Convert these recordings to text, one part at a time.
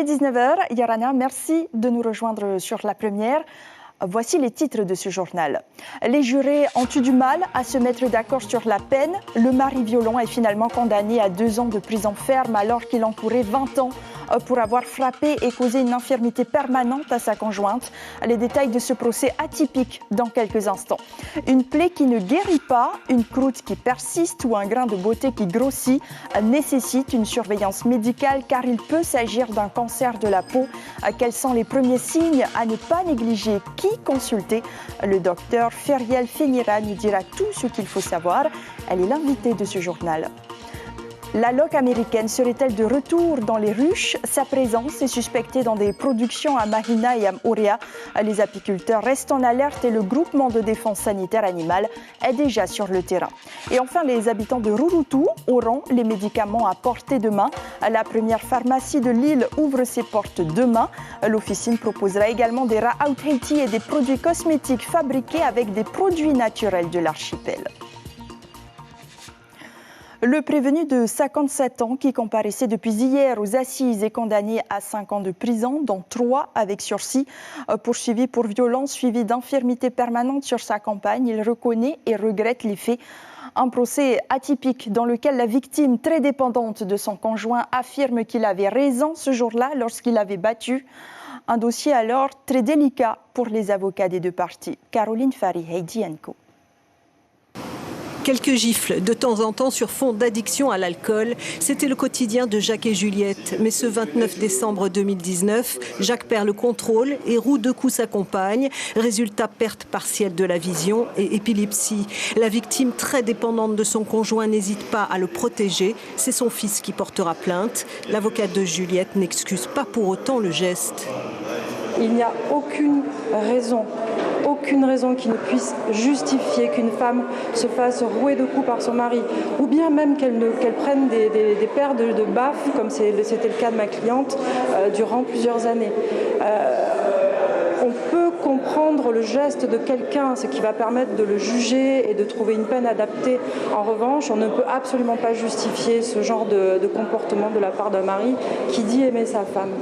est 19h. Yarana, merci de nous rejoindre sur la première. Voici les titres de ce journal. Les jurés ont eu du mal à se mettre d'accord sur la peine. Le mari violent est finalement condamné à 2 ans de prison ferme alors qu'il encourait 20 ans pour avoir frappé et causé une infirmité permanente à sa conjointe. Les détails de ce procès atypique dans quelques instants. Une plaie qui ne guérit pas, une croûte qui persiste ou un grain de beauté qui grossit nécessite une surveillance médicale car il peut s'agir d'un cancer de la peau. Quels sont les premiers signes à ne pas négliger? Qui consulter? Le docteur Feriel Fenira nous dira tout ce qu'il faut savoir. Elle est l'invitée de ce journal. La loque américaine serait-elle de retour dans les ruches? Sa présence est suspectée dans des productions à Mahina et à Ouria. Les apiculteurs restent en alerte et le groupement de défense sanitaire animale est déjà sur le terrain. Et enfin, les habitants de Rurutu auront les médicaments à portée de main. La première pharmacie de l'île ouvre ses portes demain. L'officine proposera également des Ra'aut Haiti et des produits cosmétiques fabriqués avec des produits naturels de l'archipel. Le prévenu de 57 ans qui comparaissait depuis hier aux assises est condamné à 5 ans de prison, dont 3 avec sursis, poursuivi pour violence suivi d'infirmité permanente sur sa compagne. Il reconnaît et regrette les faits. Un procès atypique dans lequel la victime, très dépendante de son conjoint, affirme qu'il avait raison ce jour-là lorsqu'il l'avait battu. Un dossier alors très délicat pour les avocats des deux parties. Caroline Fari, Heidi Co. Quelques gifles de temps en temps sur fond d'addiction à l'alcool, c'était le quotidien de Jacques et Juliette. Mais ce 29 décembre 2019, Jacques perd le contrôle et roue de coups sa compagne. Résultat, perte partielle de la vision et épilepsie. La victime, très dépendante de son conjoint, n'hésite pas à le protéger. C'est son fils qui portera plainte. L'avocate de Juliette n'excuse pas pour autant le geste. Il n'y a aucune raison qui ne puisse justifier qu'une femme se fasse rouer de coups par son mari, ou bien même qu'elle prenne des paires de baffes, comme c'était le cas de ma cliente, durant plusieurs années. On peut comprendre le geste de quelqu'un, ce qui va permettre de le juger et de trouver une peine adaptée. En revanche, on ne peut absolument pas justifier ce genre de comportement de la part d'un mari qui dit aimer sa femme.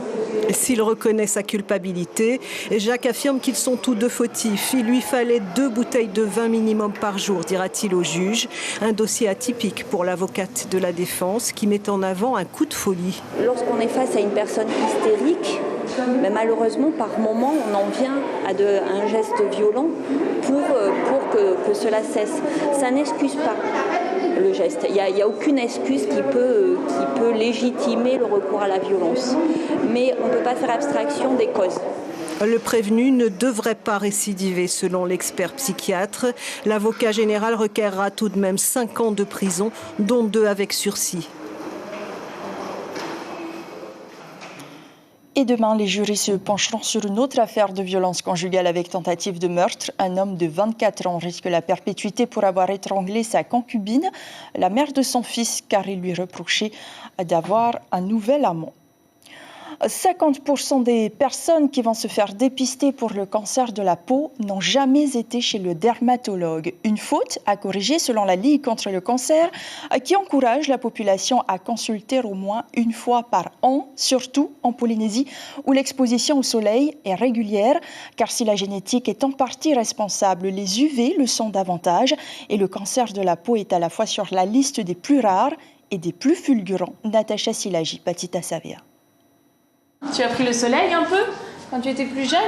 S'il reconnaît sa culpabilité, Jacques affirme qu'ils sont tous deux fautifs. Il lui fallait 2 bouteilles de vin minimum par jour, dira-t-il au juge. Un dossier atypique pour l'avocate de la défense qui met en avant un coup de folie. Lorsqu'on est face à une personne hystérique, mais malheureusement, par moment, on en vient à un geste violent pour que cela cesse. Ça n'excuse pas le geste. Il n'y a aucune excuse qui peut légitimer le recours à la violence. Mais on ne peut pas faire abstraction des causes. Le prévenu ne devrait pas récidiver selon l'expert psychiatre. L'avocat général requerra tout de même 5 ans de prison, dont 2 avec sursis. Et demain, les jurys se pencheront sur une autre affaire de violence conjugale avec tentative de meurtre. Un homme de 24 ans risque la perpétuité pour avoir étranglé sa concubine, la mère de son fils, car il lui reprochait d'avoir un nouvel amant. 50% des personnes qui vont se faire dépister pour le cancer de la peau n'ont jamais été chez le dermatologue. Une faute à corriger selon la Ligue contre le cancer qui encourage la population à consulter au moins une fois par an, surtout en Polynésie où l'exposition au soleil est régulière. Car si la génétique est en partie responsable, les UV le sont davantage et le cancer de la peau est à la fois sur la liste des plus rares et des plus fulgurants. Natacha Silagi, Patita Savea. Tu as pris le soleil un peu quand tu étais plus jeune?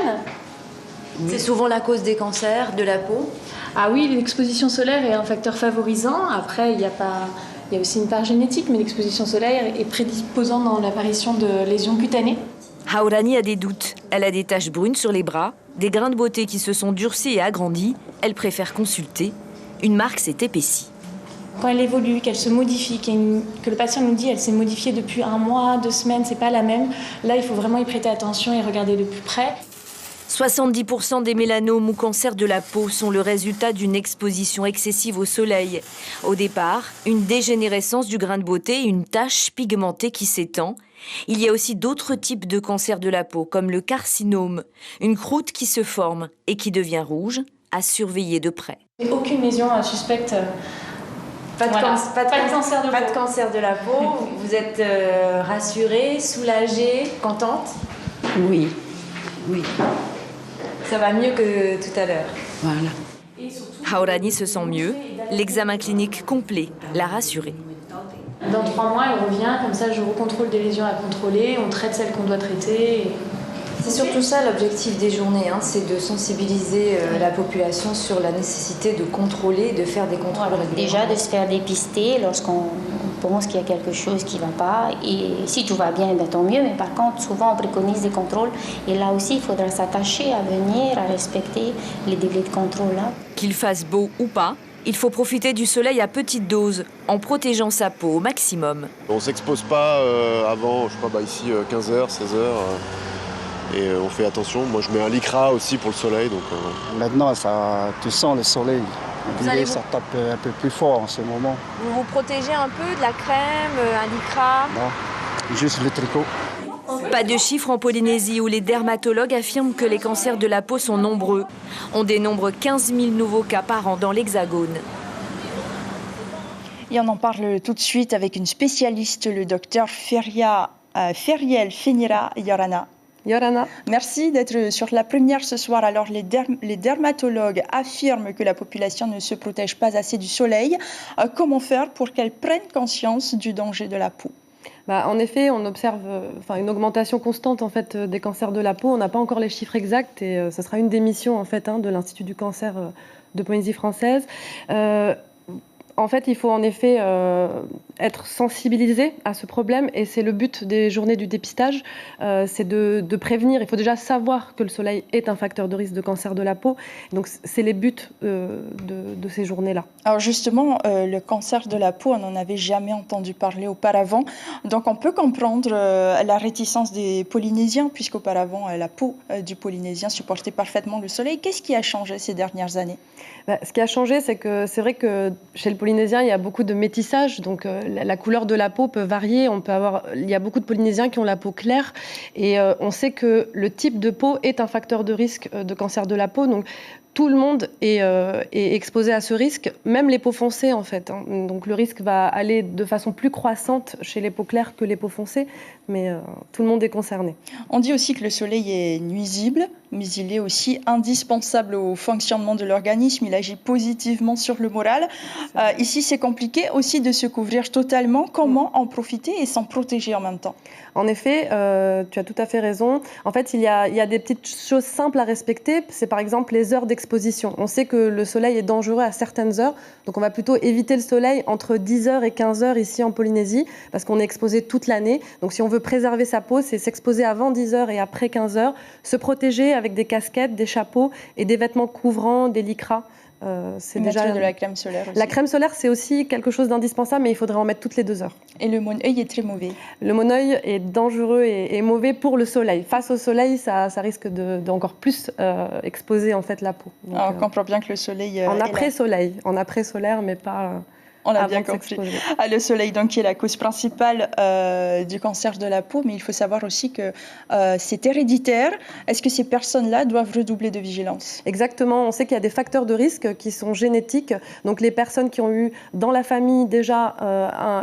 C'est souvent la cause des cancers de la peau. Ah oui, l'exposition solaire est un facteur favorisant. Après, il y a aussi une part génétique, mais l'exposition solaire est prédisposante dans l'apparition de lésions cutanées. Haurani a des doutes. Elle a des taches brunes sur les bras, des grains de beauté qui se sont durcis et agrandis. Elle préfère consulter. Une marque s'est épaissie. Quand elle évolue, qu'elle se modifie, que le patient nous dit qu'elle s'est modifiée depuis 1 mois, 2 semaines, c'est pas la même. Là, il faut vraiment y prêter attention et regarder de plus près. 70% des mélanomes ou cancers de la peau sont le résultat d'une exposition excessive au soleil. Au départ, une dégénérescence du grain de beauté et une tache pigmentée qui s'étend. Il y a aussi d'autres types de cancers de la peau, comme le carcinome, une croûte qui se forme et qui devient rouge, à surveiller de près. Aucune lésion suspecte Pas de, Voilà. pas de cancer de peau. Pas de cancer de la peau. Vous êtes rassurée, soulagée, contente? Oui, oui, Ça va mieux que tout à l'heure. voilà. Haorani se sent mieux. L'examen clinique complet l'a rassurée. Dans 3 mois, il revient, comme ça je recontrôle des lésions à contrôler, on traite celles qu'on doit traiter. C'est surtout ça l'objectif des journées, c'est de sensibiliser la population sur la nécessité de contrôler, de faire des contrôles régulièrement. Déjà de se faire dépister lorsqu'on pense qu'il y a quelque chose qui ne va pas. Et si tout va bien, tant mieux. Mais par contre, souvent on préconise des contrôles. Et là aussi, il faudra s'attacher à venir, à respecter les délais de contrôle. Qu'il fasse beau ou pas, il faut profiter du soleil à petite dose, en protégeant sa peau au maximum. On ne s'expose pas avant, je crois, ici 15h, 16h. Et on fait attention. Moi, je mets un lycra aussi pour le soleil. Donc, Maintenant, tu sens le soleil. Ça tape un peu plus fort en ce moment. Vous vous protégez un peu de la crème, un lycra? Non, juste le tricot. Pas de chiffres en Polynésie où les dermatologues affirment que les cancers de la peau sont nombreux. On dénombre 15 000 nouveaux cas par an dans l'Hexagone. Et on en parle tout de suite avec une spécialiste, le docteur Feriel Finira Yorana. Yorana. Merci d'être sur la première ce soir. Alors, les dermatologues affirment que la population ne se protège pas assez du soleil. Comment faire pour qu'elle prenne conscience du danger de la peau? En effet, on observe une augmentation constante des cancers de la peau. On n'a pas encore les chiffres exacts et ce sera une des missions de l'Institut du cancer de Polynésie française. Il faut en effet être sensibilisé à ce problème et c'est le but des journées du dépistage, c'est de prévenir. Il faut déjà savoir que le soleil est un facteur de risque de cancer de la peau. Donc c'est les buts de ces journées-là. Alors justement, le cancer de la peau, on n'en avait jamais entendu parler auparavant. Donc on peut comprendre la réticence des Polynésiens puisqu'auparavant la peau du Polynésien supportait parfaitement le soleil. Qu'est-ce qui a changé ces dernières années? Ce qui a changé, c'est que c'est vrai que chez le Polynésien, il y a beaucoup de métissage, donc la couleur de la peau peut varier. Il y a beaucoup de Polynésiens qui ont la peau claire et on sait que le type de peau est un facteur de risque de cancer de la peau. Donc tout le monde est exposé à ce risque, même les peaux foncées en fait. Donc le risque va aller de façon plus croissante chez les peaux claires que les peaux foncées, mais tout le monde est concerné. On dit aussi que le soleil est nuisible, mais il est aussi indispensable au fonctionnement de l'organisme. Il agit positivement sur le moral. Ici, c'est compliqué aussi de se couvrir totalement. Comment en profiter et s'en protéger en même temps? En effet, tu as tout à fait raison. En fait, il y a des petites choses simples à respecter. C'est par exemple les heures d'exposition. On sait que le soleil est dangereux à certaines heures. Donc, on va plutôt éviter le soleil entre 10h et 15h ici en Polynésie parce qu'on est exposé toute l'année. Donc, si on veut préserver sa peau, c'est s'exposer avant 10h et après 15h. Se protéger avec des casquettes, des chapeaux et des vêtements couvrants, des lycras. C'est déjà de la crème solaire aussi. La crème solaire, c'est aussi quelque chose d'indispensable, mais il faudrait en mettre toutes les 2 heures. Et le mon-œil est très mauvais. Le mon-œil est dangereux et mauvais pour le soleil. Face au soleil, ça risque d'encore plus exposer en fait la peau. Donc, on comprend bien que le soleil... en après-soleil, en après-solaire, mais pas... On l'a bien compris. Le soleil, donc, qui est la cause principale du cancer de la peau, mais il faut savoir aussi que c'est héréditaire. Est-ce que ces personnes-là doivent redoubler de vigilance? Exactement. On sait qu'il y a des facteurs de risque qui sont génétiques. Donc, les personnes qui ont eu dans la famille déjà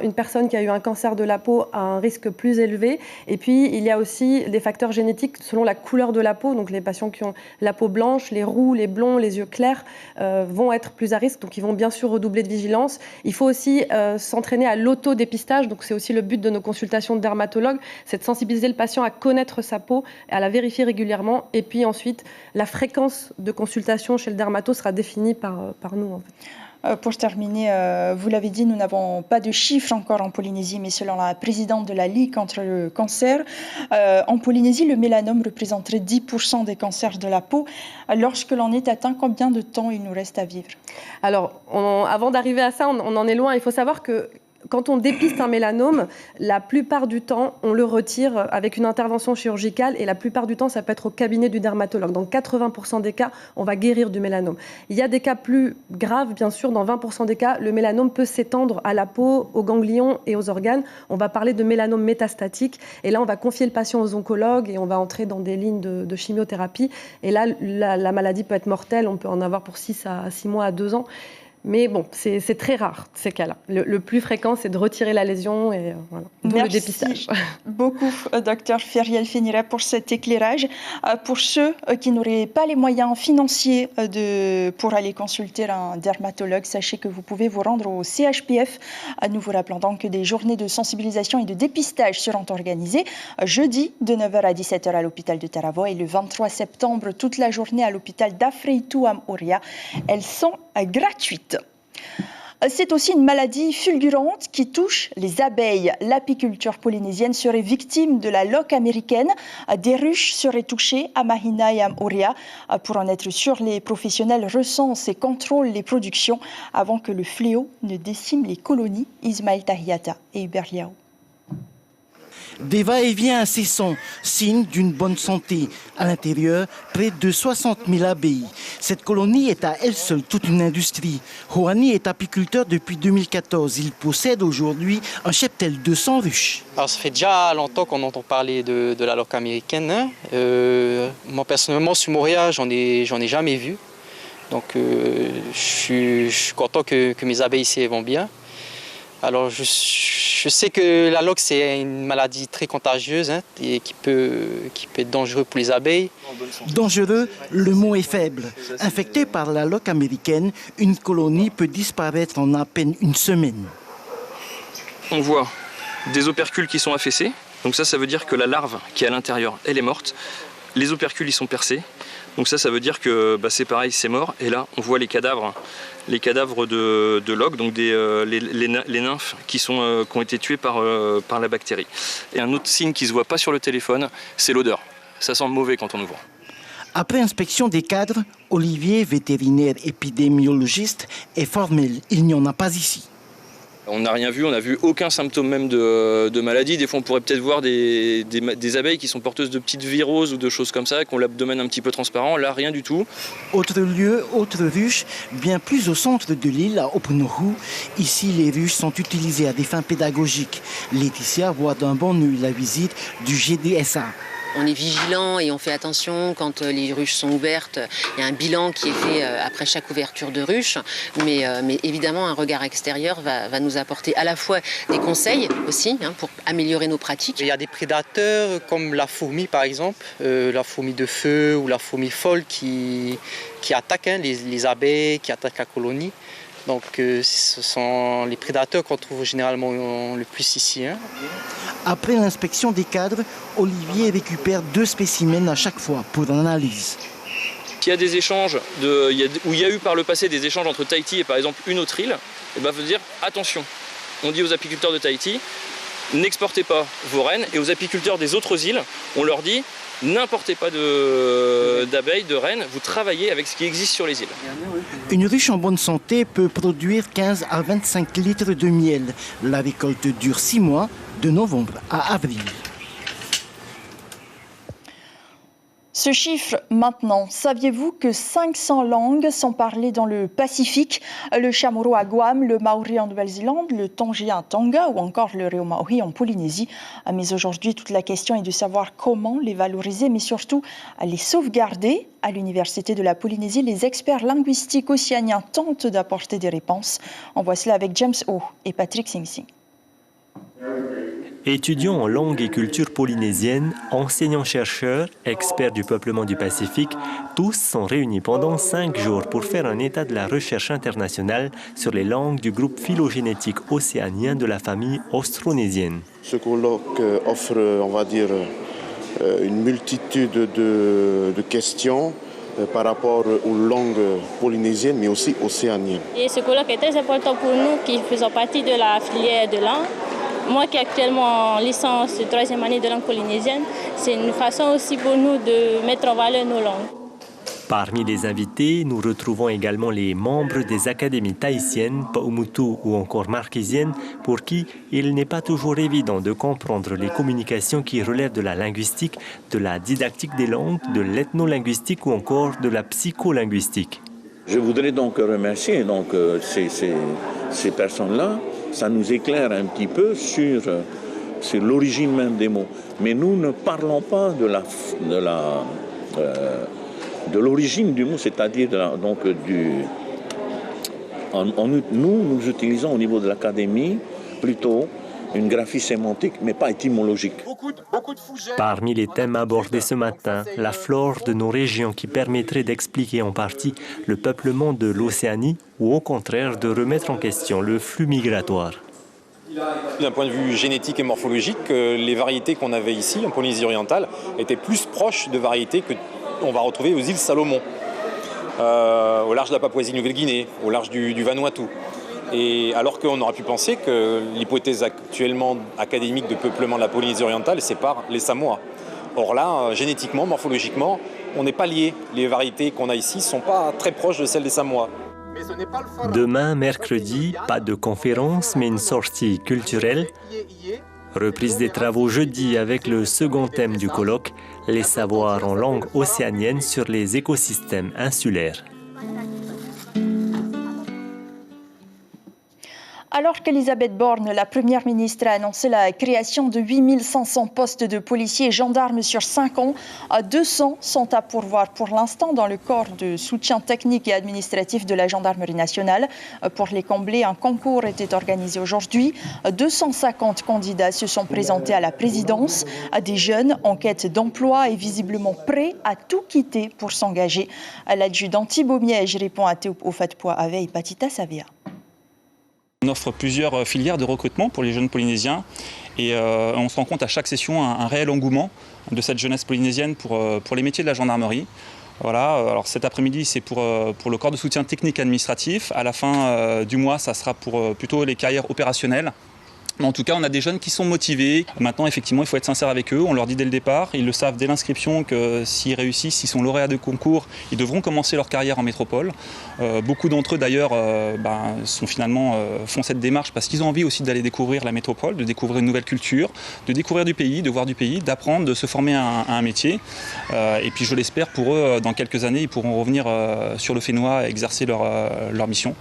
une personne qui a eu un cancer de la peau a un risque plus élevé. Et puis, il y a aussi des facteurs génétiques selon la couleur de la peau. Donc, les patients qui ont la peau blanche, les roux, les blonds, les yeux clairs vont être plus à risque. Donc, ils vont bien sûr redoubler de vigilance. Il faut aussi s'entraîner à l'autodépistage, donc c'est aussi le but de nos consultations de dermatologues, c'est de sensibiliser le patient à connaître sa peau, à la vérifier régulièrement, et puis ensuite la fréquence de consultation chez le dermato sera définie par nous en fait. Pour terminer, vous l'avez dit, nous n'avons pas de chiffres encore en Polynésie, mais selon la présidente de la Ligue contre le cancer, en Polynésie, le mélanome représenterait 10% des cancers de la peau. Lorsque l'on est atteint, combien de temps il nous reste à vivre? Alors, avant d'arriver à ça, on en est loin. Il faut savoir que quand on dépiste un mélanome, la plupart du temps, on le retire avec une intervention chirurgicale et la plupart du temps, ça peut être au cabinet du dermatologue. Dans 80% des cas, on va guérir du mélanome. Il y a des cas plus graves, bien sûr. Dans 20% des cas, le mélanome peut s'étendre à la peau, aux ganglions et aux organes. On va parler de mélanome métastatique. Et là, on va confier le patient aux oncologues et on va entrer dans des lignes de chimiothérapie. Et là, la maladie peut être mortelle. On peut en avoir pour 6 mois à 2 ans. Mais bon, c'est très rare, ces cas-là. Le plus fréquent, c'est de retirer la lésion et voilà. D'où le dépistage. Merci beaucoup, docteur Feriel Finiret, pour cet éclairage. Pour ceux qui n'auraient pas les moyens financiers pour aller consulter un dermatologue, sachez que vous pouvez vous rendre au CHPF. Nous vous rappelons donc que des journées de sensibilisation et de dépistage seront organisées jeudi de 9h à 17h à l'hôpital de Taravo et le 23 septembre toute la journée à l'hôpital d'Afreitou à Ouria. Elles sont gratuites. C'est aussi une maladie fulgurante qui touche les abeilles. L'apiculture polynésienne serait victime de la loque américaine. Des ruches seraient touchées à Mahina et à Ouria. Pour en être sûr, les professionnels recensent et contrôlent les productions avant que le fléau ne décime les colonies. Ismaël Tahiata et Hubert Liao. Des va-et-vient incessants, signe d'une bonne santé. À l'intérieur, près de 60 000 abeilles. Cette colonie est à elle seule toute une industrie. Hoani est apiculteur depuis 2014. Il possède aujourd'hui un cheptel de 100 ruches. Alors, ça fait déjà longtemps qu'on entend parler de la loque américaine. Moi, personnellement, sur Montréal, j'en ai jamais vu. Donc, je suis content que mes abeilles ici vont bien. Alors, je sais que la loque, c'est une maladie très contagieuse et qui peut être dangereux pour les abeilles. Dangereux, le mot est faible. Infecté par la loque américaine, une colonie peut disparaître en à peine une semaine. On voit des opercules qui sont affaissés. Donc ça veut dire que la larve qui est à l'intérieur, elle est morte. Les opercules, ils sont percés. Donc ça veut dire que c'est pareil, c'est mort. Et là, on voit les cadavres de loques, donc les nymphes qui ont été tuées par la bactérie. Et un autre signe qui ne se voit pas sur le téléphone, c'est l'odeur. Ça sent mauvais quand on ouvre. Après inspection des cadres, Olivier, vétérinaire épidémiologiste, est formel. Il n'y en a pas ici. On n'a rien vu, on n'a vu aucun symptôme même de maladie. Des fois, on pourrait peut-être voir des abeilles qui sont porteuses de petites viroses ou de choses comme ça, qui ont l'abdomen un petit peu transparent. Là, rien du tout. Autre lieu, autre ruche, bien plus au centre de l'île, à Opunohu. Ici, les ruches sont utilisées à des fins pédagogiques. Laetitia voit d'un bon œil la visite du GDSA. On est vigilant et on fait attention quand les ruches sont ouvertes. Il y a un bilan qui est fait après chaque ouverture de ruche. Mais évidemment, un regard extérieur va nous apporter à la fois des conseils aussi pour améliorer nos pratiques. Il y a des prédateurs comme la fourmi par exemple, la fourmi de feu ou la fourmi folle qui attaquent les abeilles, qui attaquent la colonie. Donc ce sont les prédateurs qu'on trouve généralement le plus ici. Après l'inspection des cadres, Olivier récupère 2 spécimens à chaque fois pour l'analyse. S'il y a des échanges, où il y a eu par le passé des échanges entre Tahiti et par exemple une autre île, faut dire attention. On dit aux apiculteurs de Tahiti, n'exportez pas vos reines, et aux apiculteurs des autres îles, on leur dit n'importez pas d'abeilles, de reines, vous travaillez avec ce qui existe sur les îles. Une ruche en bonne santé peut produire 15 à 25 litres de miel. La récolte dure 6 mois, de novembre à avril. Ce chiffre maintenant, saviez-vous que 500 langues sont parlées dans le Pacifique? Le chamorro à Guam, le maori en Nouvelle-Zélande, le tongien à Tonga ou encore le reo maori en Polynésie. Mais aujourd'hui, toute la question est de savoir comment les valoriser, mais surtout les sauvegarder. À l'Université de la Polynésie, les experts linguistiques océaniens tentent d'apporter des réponses. On voit cela avec James O et Patrick Sing Sing. Étudiants en langue et culture polynésienne, enseignants-chercheurs, experts du peuplement du Pacifique, tous sont réunis pendant 5 jours pour faire un état de la recherche internationale sur les langues du groupe phylogénétique océanien de la famille austronésienne. Ce colloque offre, on va dire, une multitude de questions par rapport aux langues polynésiennes, mais aussi océaniennes. Et ce colloque est très important pour nous qui faisons partie de la filière de langue. Moi qui est actuellement en licence de 3e année de langue polynésienne, c'est une façon aussi pour nous de mettre en valeur nos langues. Parmi les invités, nous retrouvons également les membres des académies tahitiennes, Paumutu ou encore marquisiennes, pour qui il n'est pas toujours évident de comprendre les communications qui relèvent de la linguistique, de la didactique des langues, de l'ethnolinguistique ou encore de la psycholinguistique. Je voudrais donc remercier ces personnes-là. Ça nous éclaire un petit peu sur l'origine même des mots. Mais nous ne parlons pas de l'origine du mot, c'est-à-dire Nous utilisons au niveau de l'académie plutôt une graphie sémantique, mais pas étymologique. Parmi les thèmes abordés ce matin, la flore de nos régions qui permettrait d'expliquer en partie le peuplement de l'Océanie ou au contraire de remettre en question le flux migratoire. D'un point de vue génétique et morphologique, les variétés qu'on avait ici en Polynésie orientale étaient plus proches de variétés qu'on va retrouver aux îles Salomon, au large de la Papouasie-Nouvelle-Guinée, au large du Vanuatu. Et alors qu'on aurait pu penser que l'hypothèse actuellement académique de peuplement de la Polynésie orientale sépare les Samoa. Or là, génétiquement, morphologiquement, on n'est pas liés. Les variétés qu'on a ici ne sont pas très proches de celles des Samoa. Demain, mercredi, pas de conférence, mais une sortie culturelle. Reprise des travaux jeudi avec le second thème du colloque, les savoirs en langue océanienne sur les écosystèmes insulaires. Alors qu'Elisabeth Borne, la première ministre, a annoncé la création de 8500 postes de policiers et gendarmes sur 5 ans, 200 sont à pourvoir pour l'instant dans le corps de soutien technique et administratif de la gendarmerie nationale. Pour les combler, un concours était organisé aujourd'hui. 250 candidats se sont présentés à la présidence. Des jeunes en quête d'emploi et visiblement prêts à tout quitter pour s'engager. L'adjudant Thibaut Miège répond à Théo Fatpois avec Patita Savia. On offre plusieurs filières de recrutement pour les jeunes polynésiens et on se rend compte à chaque session un réel engouement de cette jeunesse polynésienne pour les métiers de la gendarmerie. Voilà, alors cet après-midi c'est pour le corps de soutien technique administratif. À la fin du mois ça sera pour plutôt les carrières opérationnelles. Mais en tout cas, on a des jeunes qui sont motivés. Maintenant, effectivement, il faut être sincère avec eux. On leur dit dès le départ, ils le savent dès l'inscription, que s'ils réussissent, s'ils sont lauréats de concours, ils devront commencer leur carrière en métropole. Beaucoup d'entre eux, d'ailleurs, font cette démarche parce qu'ils ont envie aussi d'aller découvrir la métropole, de découvrir une nouvelle culture, de découvrir du pays, de voir du pays, d'apprendre, de se former à un métier. Et puis, je l'espère, pour eux, dans quelques années, ils pourront revenir sur le Fénois et exercer leur mission.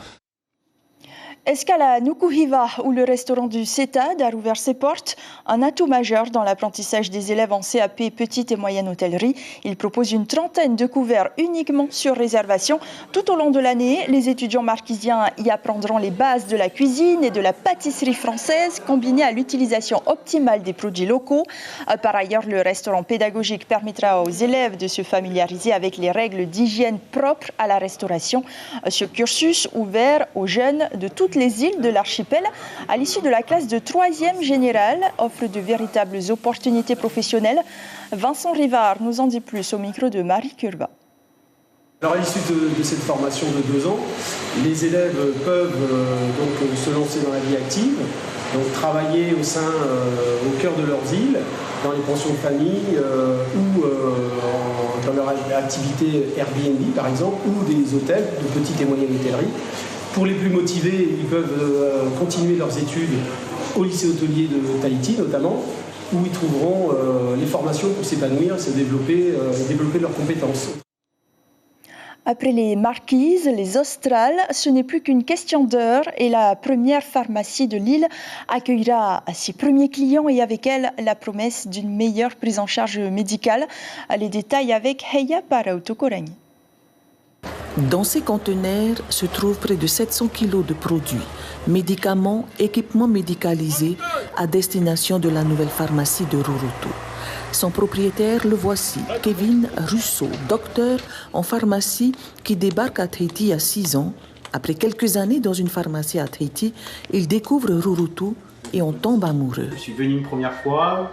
Escale à Nukuhiva, où le restaurant du CETAD a rouvert ses portes, un atout majeur dans l'apprentissage des élèves en CAP petite et moyenne hôtellerie. Il propose une trentaine de couverts uniquement sur réservation. Tout au long de l'année, les étudiants marquisiens y apprendront les bases de la cuisine et de la pâtisserie française, combinées à l'utilisation optimale des produits locaux. Par ailleurs, le restaurant pédagogique permettra aux élèves de se familiariser avec les règles d'hygiène propres à la restauration. Ce cursus ouvert aux jeunes de toutes les îles de l'archipel à l'issue de la classe de 3e générale offre de véritables opportunités professionnelles. Vincent Rivard nous en dit plus au micro de Marie Curva. Alors à l'issue de cette formation de 2 ans, les élèves peuvent se lancer dans la vie active, donc travailler au cœur de leurs îles, dans les pensions de famille ou dans leur activité Airbnb par exemple, ou des hôtels de petite et moyenne hôtellerie. Pour les plus motivés, ils peuvent continuer leurs études au lycée hôtelier de Tahiti notamment, où ils trouveront les formations pour s'épanouir, se développer leurs compétences. Après les Marquises, les Australes, ce n'est plus qu'une question d'heure et la première pharmacie de l'île accueillera ses premiers clients et avec elle la promesse d'une meilleure prise en charge médicale. Les détails avec Heya Parautokoreng. Dans ces conteneurs se trouvent près de 700 kilos de produits, médicaments, équipements médicalisés à destination de la nouvelle pharmacie de Rurutu. Son propriétaire, le voici, Kevin Russo, docteur en pharmacie qui débarque à Tahiti il y a 6 ans. Après quelques années dans une pharmacie à Tahiti, il découvre Rurutu et on tombe amoureux. Je suis venu une première fois.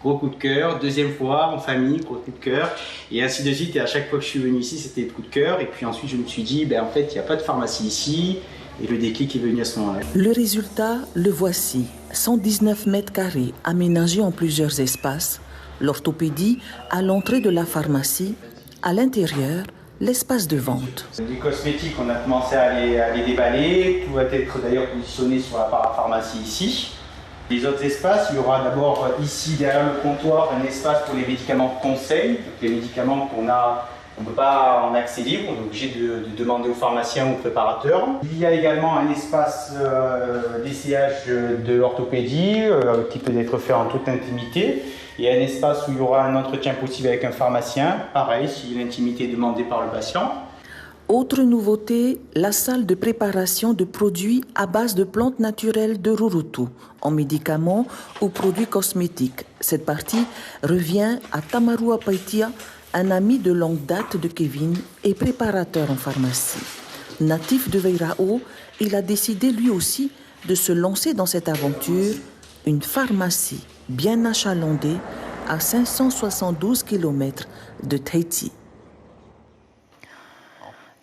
Gros coup de cœur, deuxième fois en famille, gros coup de cœur, et ainsi de suite. Et à chaque fois que je suis venu ici, c'était le coup de cœur. Et puis ensuite, je me suis dit, en fait, il n'y a pas de pharmacie ici. Et le déclic est venu à ce moment-là. Le résultat, le voici. 119 mètres carrés aménagés en plusieurs espaces. L'orthopédie à l'entrée de la pharmacie. À l'intérieur, l'espace de vente. Les cosmétiques, on a commencé à les déballer. Tout va être d'ailleurs positionné sur la parapharmacie ici. Les autres espaces, il y aura d'abord ici derrière le comptoir un espace pour les médicaments de conseil. Donc les médicaments qu'on ne peut pas en accès libre, on est obligé de demander aux pharmaciens ou aux préparateurs. Il y a également un espace d'essayage de l'orthopédie qui peut être fait en toute intimité. Il y a un espace où il y aura un entretien possible avec un pharmacien, pareil si l'intimité est demandée par le patient. Autre nouveauté, la salle de préparation de produits à base de plantes naturelles de Rurutu, en médicaments ou produits cosmétiques. Cette partie revient à Tamarua Paitia, un ami de longue date de Kevin et préparateur en pharmacie. Natif de Veirao, il a décidé lui aussi de se lancer dans cette aventure, une pharmacie bien achalandée à 572 km de Tahiti.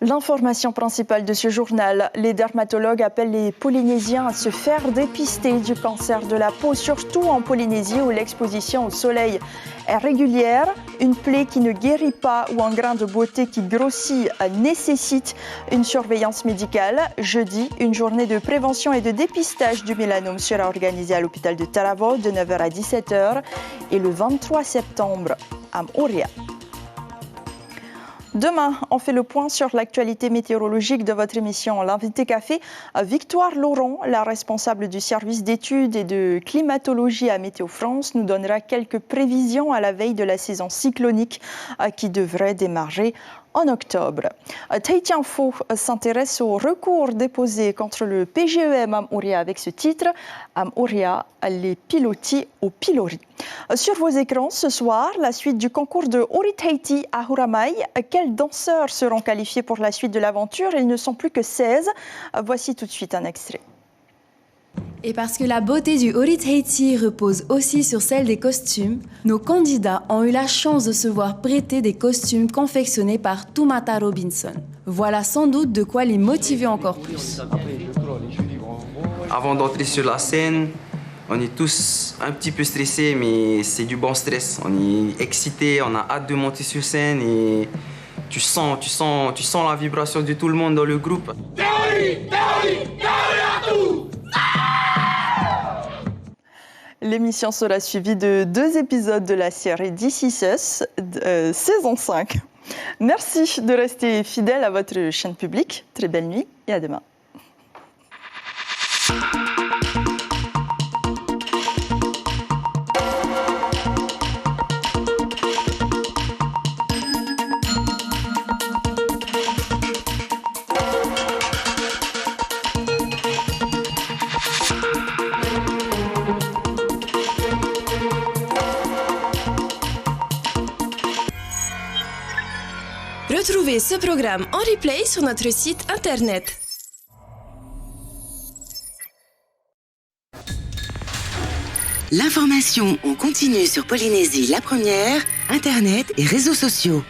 L'information principale de ce journal, les dermatologues appellent les Polynésiens à se faire dépister du cancer de la peau, surtout en Polynésie où l'exposition au soleil est régulière. Une plaie qui ne guérit pas ou un grain de beauté qui grossit nécessite une surveillance médicale. Jeudi, une journée de prévention et de dépistage du mélanome sera organisée à l'hôpital de Taravao de 9h à 17h et le 23 septembre à Moorea. Demain, on fait le point sur l'actualité météorologique de votre émission L'Invité Café. Victoire Laurent, la responsable du service d'études et de climatologie à Météo France, nous donnera quelques prévisions à la veille de la saison cyclonique qui devrait démarrer en octobre. Tahiti Info s'intéresse au recours déposé contre le PGEM à Moorea avec ce titre « À Moorea, les pilotis au pilori ». Sur vos écrans ce soir, la suite du concours de Ori Tahiti à Huramai. Quels danseurs seront qualifiés pour la suite de l'aventure? Ils ne sont plus que 16. Voici tout de suite un extrait. Et parce que la beauté du Ori Tahiti repose aussi sur celle des costumes, nos candidats ont eu la chance de se voir prêter des costumes confectionnés par Tumata Robinson. Voilà sans doute de quoi les motiver encore plus. Avant d'entrer sur la scène, on est tous un petit peu stressés, mais c'est du bon stress. On est excités, on a hâte de monter sur scène et tu sens la vibration de tout le monde dans le groupe. L'émission sera suivie de 2 épisodes de la série This Is Us, saison 5. Merci de rester fidèle à votre chaîne publique. Très belle nuit et à demain. Retrouvez ce programme en replay sur notre site internet. L'information en continu sur Polynésie la première, internet et réseaux sociaux.